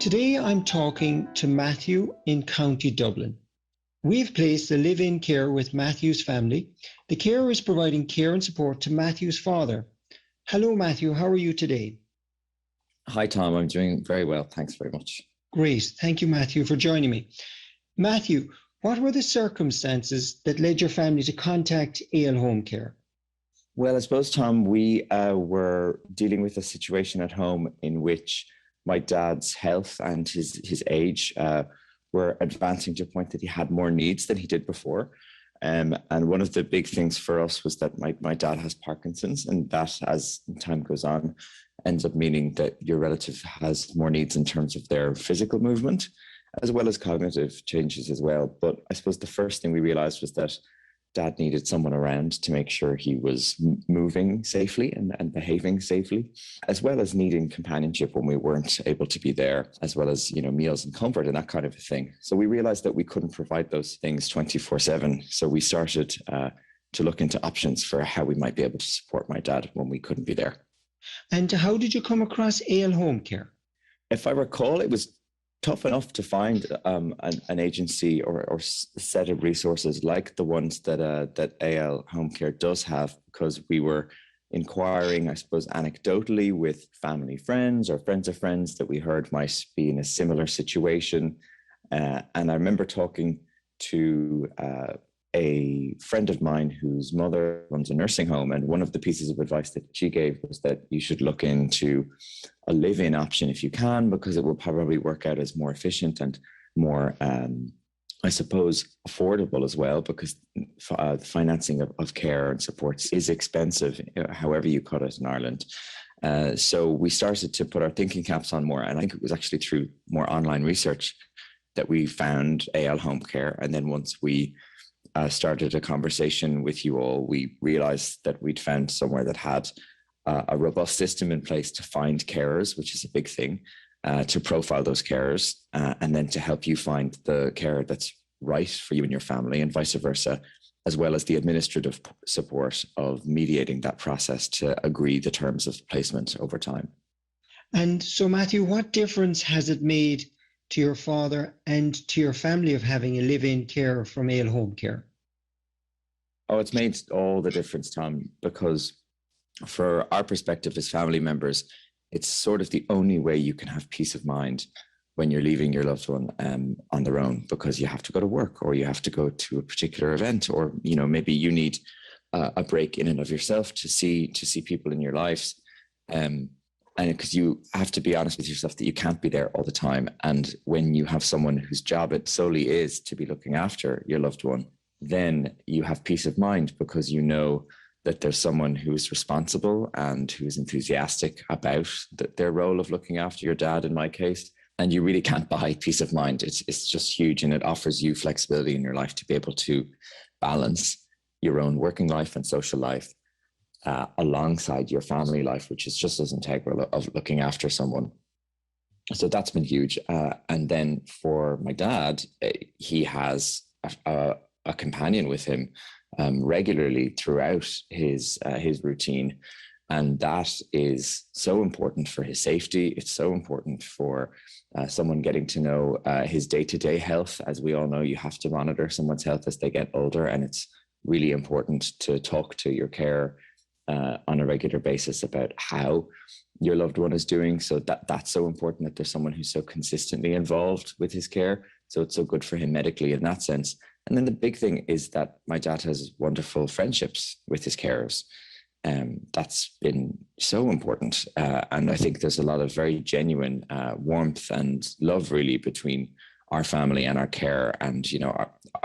Today I'm talking to Matthew in County Dublin. We've placed a live-in care with Matthew's family. The carer is providing care and support to Matthew's father. Hello, Matthew. How are you today? Hi, Tom. I'm doing very well. Thanks very much. Great. Thank you, Matthew, for joining me. Matthew, what were the circumstances that led your family to contact AL Home Care? Well, I suppose, Tom, we were dealing with a situation at home in which my dad's health and his age were advancing to a point that he had more needs than he did before. And one of the big things for us was that my dad has Parkinson's, and that, as time goes on, ends up meaning that your relative has more needs in terms of their physical movement, as well as cognitive changes as well. But I suppose the first thing we realized was that Dad needed someone around to make sure he was moving safely and behaving safely, as well as needing companionship when we weren't able to be there, as well as, meals and comfort and that kind of a thing. So we realized that we couldn't provide those things 24/7. So we started to look into options for how we might be able to support my dad when we couldn't be there. And how did you come across AL Home Care? If I recall, it was tough enough to find an agency or set of resources like the ones that AL Home Care does have, because we were inquiring, I suppose, anecdotally with family friends or friends of friends that we heard might be in a similar situation. And I remember talking to a friend of mine whose mother runs a nursing home, and one of the pieces of advice that she gave was that you should look into a live-in option if you can, because it will probably work out as more efficient and more, I suppose, affordable as well, because the financing of care and supports is expensive, however you cut it in Ireland. So we started to put our thinking caps on more, and I think it was actually through more online research that we found AL Home Care. And then once we started a conversation with you all, we realized that we'd found somewhere that had a robust system in place to find carers, which is a big thing, to profile those carers, and then to help you find the carer that's right for you and your family, and vice versa, as well as the administrative support of mediating that process to agree the terms of placement over time. And so, Matthew, what difference has it made to your father and to your family of having a live-in care from AL Home Care? Oh, it's made all the difference, Tom, because for our perspective as family members, it's sort of the only way you can have peace of mind when you're leaving your loved one on their own, because you have to go to work or you have to go to a particular event, or maybe you need a break in and of yourself to see people in your lives. And because you have to be honest with yourself that you can't be there all the time. And when you have someone whose job it solely is to be looking after your loved one, then you have peace of mind, because you know that there's someone who's responsible and who's enthusiastic about their role of looking after your dad, in my case. And you really can't buy peace of mind. It's just huge, and it offers you flexibility in your life to be able to balance your own working life and social life alongside your family life, which is just as integral of looking after someone. So that's been huge. And then for my dad, he has a companion with him regularly throughout his routine. And that is so important for his safety. It's so important for someone getting to know his day-to-day health. As we all know, you have to monitor someone's health as they get older, and it's really important to talk to your carer on a regular basis about how your loved one is doing. So that's so important, that there's someone who's so consistently involved with his care. So it's so good for him medically in that sense. And then the big thing is that my dad has wonderful friendships with his carers. That's been so important. And I think there's a lot of very genuine warmth and love really between our family and our carer. And,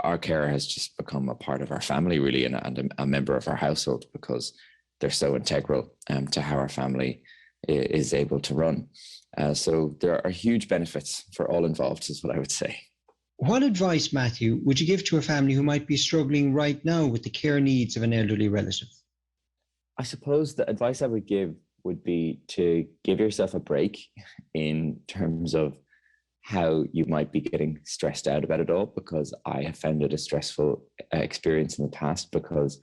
our carer has just become a part of our family really, and a member of our household, because they're so integral to how our family is able to run. So there are huge benefits for all involved, is what I would say. What advice, Matthew, would you give to a family who might be struggling right now with the care needs of an elderly relative? I suppose the advice I would give would be to give yourself a break in terms of how you might be getting stressed out about it all, because I have found it a stressful experience in the past, because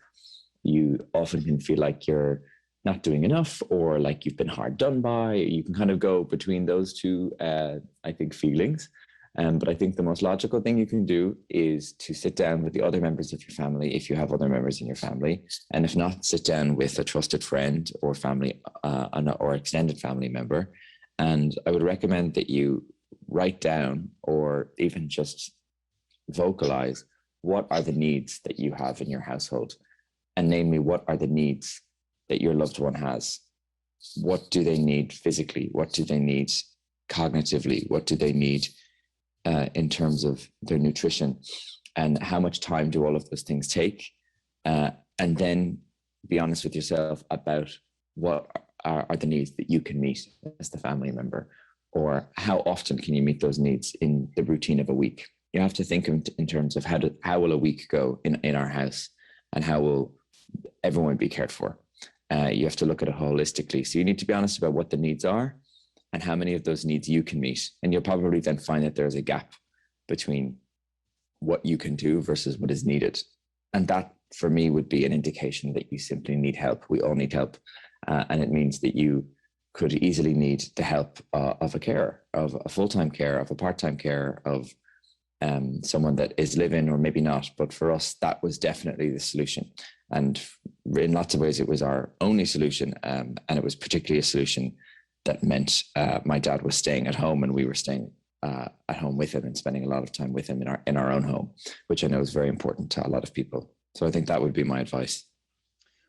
you often can feel like you're not doing enough, or like you've been hard done by. You can kind of go between those two, I think, feelings. But I think the most logical thing you can do is to sit down with the other members of your family, if you have other members in your family. And if not, sit down with a trusted friend or family or extended family member. And I would recommend that you write down or even just vocalize what are the needs that you have in your household. And namely, what are the needs that your loved one has? What do they need physically? What do they need cognitively? What do they need in terms of their nutrition? And how much time do all of those things take? And then be honest with yourself about what are the needs that you can meet as the family member, or how often can you meet those needs in the routine of a week? You have to think in terms of how will a week go in our house, and how will everyone be cared for? You have to look at it holistically. So you need to be honest about what the needs are and how many of those needs you can meet. And you'll probably then find that there's a gap between what you can do versus what is needed. And that, for me, would be an indication that you simply need help. We all need help. And it means that you could easily need the help of a carer, of a full-time carer, of a part-time carer, of someone that is living or maybe not. But for us, that was definitely the solution. And in lots of ways, it was our only solution. And it was particularly a solution that meant my dad was staying at home and we were staying at home with him and spending a lot of time with him in our own home, which I know is very important to a lot of people. So I think that would be my advice.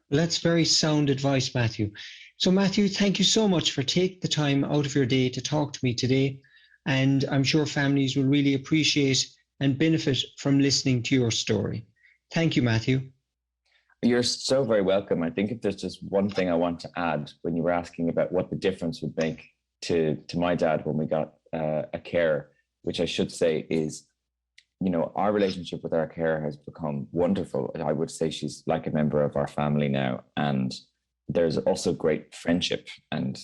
Well, that's very sound advice, Matthew. So Matthew, thank you so much for taking the time out of your day to talk to me today. And I'm sure families will really appreciate and benefit from listening to your story. Thank you, Matthew. You're so very welcome. I think if there's just one thing I want to add, when you were asking about what the difference would make to my dad when we got a carer, which I should say is, you know, our relationship with our carer has become wonderful. I would say she's like a member of our family now. And there's also great friendship and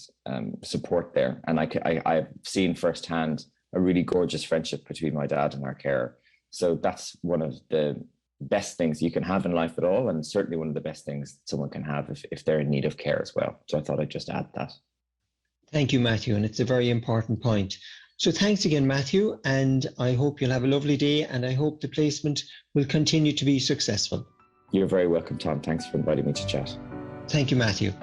support there. And I've seen firsthand a really gorgeous friendship between my dad and our carer. So that's one of the best things you can have in life at all, and certainly one of the best things someone can have if they're in need of care as well. So I thought I'd just add that. Thank you, Matthew, and it's a very important point. So thanks again, Matthew, and I hope you'll have a lovely day, and I hope the placement will continue to be successful. You're very welcome, Tom. Thanks for inviting me to chat. Thank you, Matthew.